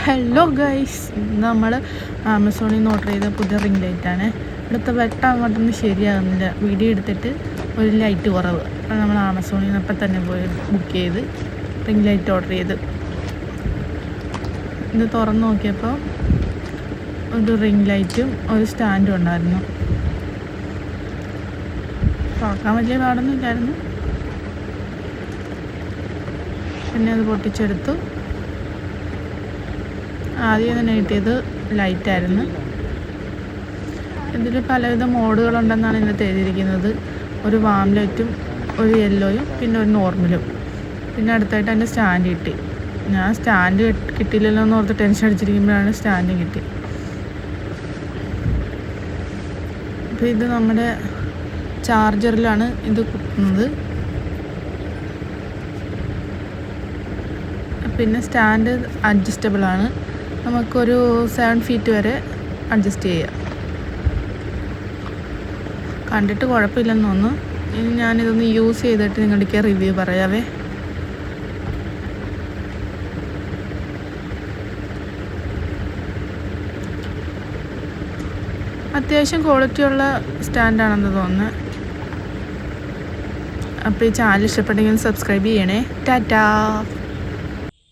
Hello guys, നമ്മൾ ആമസോണിൽ നിന്ന് ഓർഡർ ചെയ്ത പുതിയ റിംഗ് ലൈറ്റാണ്. ഇവിടുത്തെ വെട്ടം അങ്ങോട്ടൊന്നും ശരിയാകുന്നില്ല. വീഡിയോ എടുത്തിട്ട് ഒരു ലൈറ്റ് കുറവ്. അപ്പോൾ നമ്മൾ ആമസോണിൽ നിന്ന് അപ്പം തന്നെ പോയി ബുക്ക് ചെയ്ത് റിംഗ് ലൈറ്റ് ഓർഡർ ചെയ്ത് ഇത് തുറന്ന് നോക്കിയപ്പോൾ ഒരു റിംഗ് ലൈറ്റും ഒരു സ്റ്റാൻഡും ഉണ്ടായിരുന്നു. തുറക്കാൻ വലിയ പാടൊന്നും ഇല്ലായിരുന്നു. പിന്നെ അത് പൊട്ടിച്ചെടുത്തു. ആദ്യം തന്നെ കിട്ടിയത് ലൈറ്റായിരുന്നു. ഇതിൽ പലവിധ മോഡുകളുണ്ടെന്നാണ് ഇതിനകത്ത് എഴുതിയിരിക്കുന്നത്. ഒരു വാം ലൈറ്റും ഒരു യെല്ലോയും പിന്നെ ഒരു നോർമലും. പിന്നെ അടുത്തായിട്ട് അതിൻ്റെ സ്റ്റാൻഡ് കിട്ടി. ഞാൻ സ്റ്റാൻഡ് കിട്ടിയില്ലല്ലോ എന്ന് ഓർത്ത് ടെൻഷൻ അടിച്ചിരിക്കുമ്പോഴാണ് സ്റ്റാൻഡ് കിട്ടി. അപ്പോൾ ഇത് നമ്മുടെ ചാർജറിലാണ് ഇത് കുത്തുന്നത്. പിന്നെ സ്റ്റാൻഡ് അഡ്ജസ്റ്റബിളാണ്. നമുക്കൊരു 7 ഫീറ്റ് വരെ അഡ്ജസ്റ്റ് ചെയ്യാം. കണ്ടിട്ട് കുഴപ്പമില്ലെന്ന് തോന്നുന്നു. ഇനി ഞാനിതൊന്ന് യൂസ് ചെയ്തിട്ട് നിങ്ങളുടെ റിവ്യൂ പറയാവേ. അത്യാവശ്യം ക്വാളിറ്റിയുള്ള സ്റ്റാൻഡാണെന്ന് തോന്നുന്നു. അപ്പോൾ ഈ ചാനൽ ഇഷ്ടപ്പെട്ടെങ്കിൽ സബ്സ്ക്രൈബ് ചെയ്യണേ. ടാറ്റാ.